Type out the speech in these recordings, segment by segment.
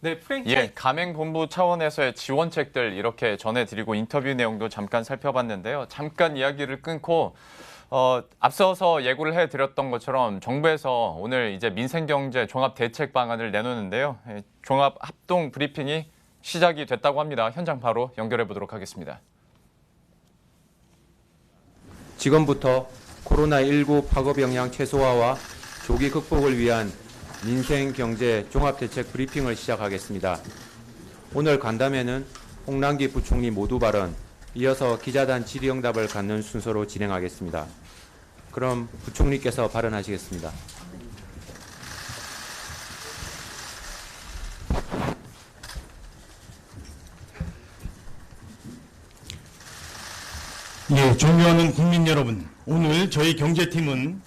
네, 예, 가맹본부 차원에서의 지원책들 이렇게 전해드리고 인터뷰 내용도 잠깐 살펴봤는데요. 잠깐 이야기를 끊고 앞서서 예고를 해드렸던 것처럼 정부에서 오늘 이제 민생경제 종합대책 방안을 내놓는데요. 종합 합동 브리핑이 시작이 됐다고 합니다. 현장 바로 연결해 보도록 하겠습니다. 지금부터 코로나19 파급 영향 최소화와 조기 극복을 위한 민생경제 종합대책 브리핑을 시작하겠습니다. 오늘 간담회는 홍남기 부총리 모두 발언, 이어서 기자단 질의응답을 갖는 순서로 진행하겠습니다. 그럼 부총리께서 발언하시겠습니다. 예, 존경하는 국민 여러분, 오늘 저희 경제팀은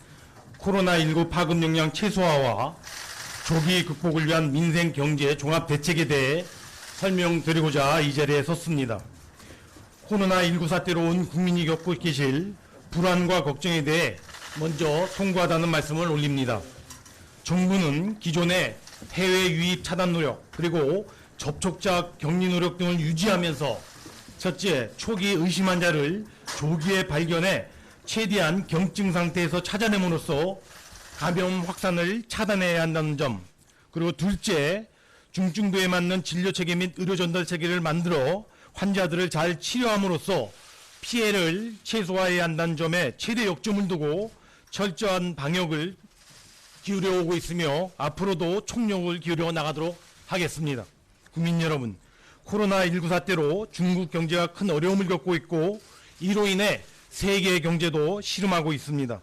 코로나19 파급 영향 최소화와 조기 극복을 위한 민생 경제 종합 대책에 대해 설명드리고자 이 자리에 섰습니다. 코로나19 사태로 온 국민이 겪고 계실 불안과 걱정에 대해 먼저 송구하다는 말씀을 올립니다. 정부는 기존의 해외 유입 차단 노력 그리고 접촉자 격리 노력 등을 유지하면서 첫째, 초기 의심 환자를 조기에 발견해 최대한 경증 상태에서 찾아냄으로써 감염 확산을 차단해야 한다는 점, 그리고 둘째, 중증도에 맞는 진료 체계 및 의료 전달 체계를 만들어 환자들을 잘 치료함으로써 피해를 최소화해야 한다는 점에 최대 역점을 두고 철저한 방역을 기울여 오고 있으며 앞으로도 총력을 기울여 나가도록 하겠습니다. 국민 여러분, 코로나19 사태로 중국 경제가 큰 어려움을 겪고 있고 이로 인해 세계 경제도 시름하고 있습니다.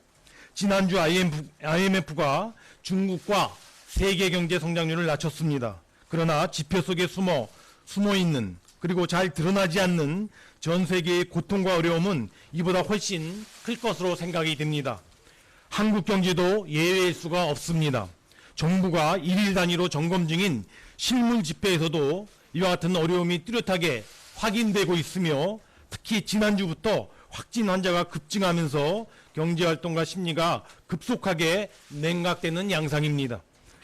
지난주 IMF가 중국과 세계 경제 성장률을 낮췄습니다. 그러나 지표 속에 숨어 있는 그리고 잘 드러나지 않는 전 세계의 고통과 어려움은 이보다 훨씬 클 것으로 생각이 됩니다. 한국 경제도 예외일 수가 없습니다. 정부가 일일 단위로 점검 중인 실물 지표에서도 이와 같은 어려움이 뚜렷하게 확인되고 있으며 특히 지난주부터 확진 환자가 급증하면서 경제활동과 심리가 급속하게 냉각되는 양상입니다.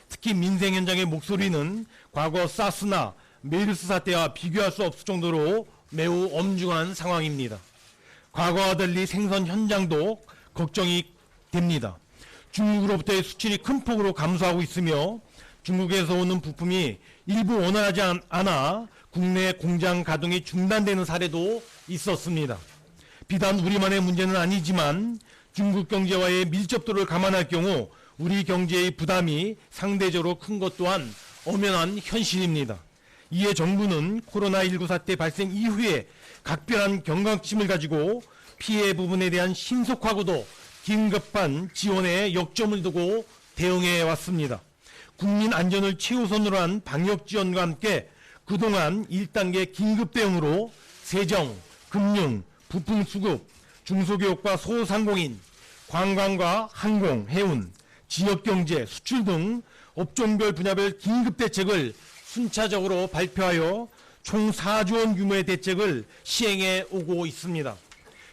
특히 민생 현장의 목소리는 과거 사스나 메르스 사태와 비교할 수 없을 정도로 매우 엄중한 상황입니다. 과거와 달리 생선 현장도 걱정이 됩니다. 중국으로부터의 수출이 큰 폭으로 감소하고 있으며 중국에서 오는 부품이 일부 원활하지 않아 국내 공장 가동이 중단되는 사례도 있었습니다. 비단 우리만의 문제는 아니지만 중국 경제와의 밀접도를 감안할 경우 우리 경제의 부담이 상대적으로 큰 것 또한 엄연한 현실입니다. 이에 정부는 코로나19 사태 발생 이후에 각별한 경각심을 가지고 피해 부분에 대한 신속하고도 긴급한 지원에 역점을 두고 대응해 왔습니다. 국민 안전을 최우선으로 한 방역 지원과 함께 그동안 1단계 긴급 대응으로 세정, 금융, 부품 수급, 중소기업과 소상공인, 관광과 항공, 해운, 지역경제, 수출 등 업종별 분야별 긴급 대책을 순차적으로 발표하여 총 4조 원 규모의 대책을 시행해 오고 있습니다.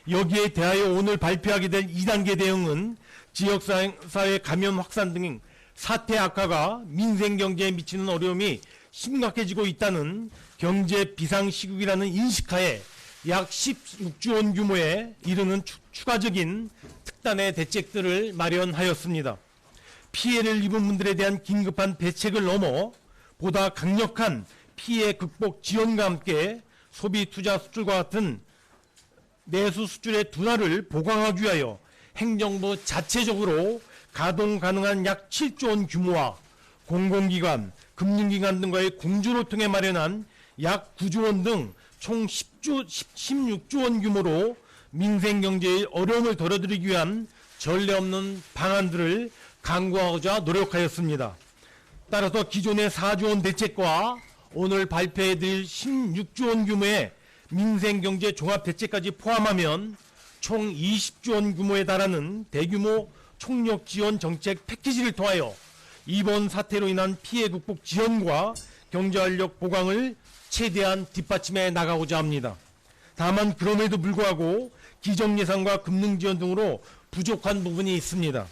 여기에 대하여 오늘 발표하게 될 2단계 대응은 지역사회 감염 확산 등 사태 악화가 민생경제에 미치는 어려움이 심각해지고 있다는 경제 비상시국이라는 인식하에 약 16조 원 규모에 이르는 추가적인 특단의 대책들을 마련하였습니다. 피해를 입은 분들에 대한 긴급한 대책을 넘어 보다 강력한 피해 극복 지원과 함께 소비, 투자, 수출과 같은 내수 수출의 둔화를 보강하기 위하여 행정부 자체적으로 가동 가능한 약 7조 원 규모와 공공기관, 금융기관 등과의 공조를 통해 마련한 약 9조 원 등 총 16조 원 규모로 민생경제의 어려움을 덜어드리기 위한 전례 없는 방안들을 강구하고자 노력하였습니다. 따라서 기존의 4조 원 대책과 오늘 발표해드릴 16조 원 규모의 민생경제 종합대책까지 포함하면 총 20조 원 규모에 달하는 대규모 총력 지원 정책 패키지를 통하여 이번 사태로 인한 피해 극복 지원과 경제활력 보강을 최대한 뒷받침해 나가고자 합니다. 다만 그럼에도 불구하고 기정 예산과 금융 지원 등으로 부족한 부분이 있습니다.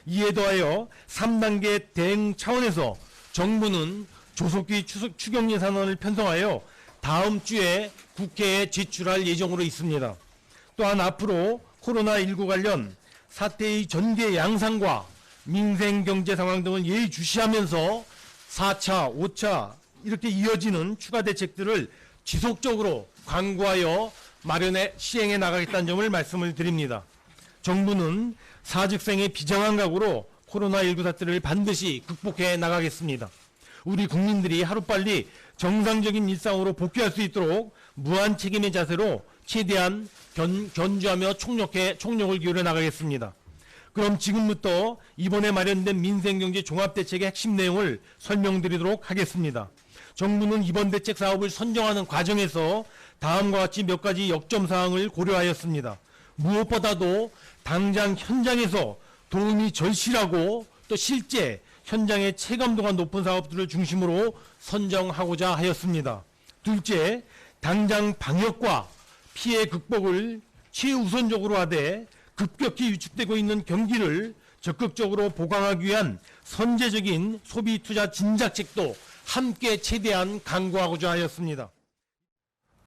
이에 더하여 3단계 대응 차원에서 정부는 조속히 추경 예산안을 편성하여 다음 주에 국회에 제출할 예정으로 있습니다. 또한 앞으로 코로나19 관련 사태의 전개 양상과 민생 경제 상황 등을 예의주시하면서 4차, 5차 이렇게 이어지는 추가 대책들을 지속적으로 강구하여 마련해 시행해 나가겠다는 점을 말씀을 드립니다. 정부는 사직생의 비장한 각오로 코로나19 사태를 반드시 극복해 나가겠습니다. 우리 국민들이 하루빨리 정상적인 일상으로 복귀할 수 있도록 무한 책임의 자세로 최대한 견주하며 총력을 기울여 나가겠습니다. 그럼 지금부터 이번에 마련된 민생경제 종합대책의 핵심 내용을 설명드리도록 하겠습니다. 정부는 이번 대책 사업을 선정하는 과정에서 다음과 같이 몇 가지 역점 사항을 고려하였습니다. 무엇보다도 당장 현장에서 도움이 절실하고 또 실제 현장의 체감도가 높은 사업들을 중심으로 선정하고자 하였습니다. 둘째, 당장 방역과 피해 극복을 최우선적으로 하되 급격히 위축되고 있는 경기를 적극적으로 보강하기 위한 선제적인 소비 투자 진작책도 함께 최대한 강구하고자 하였습니다.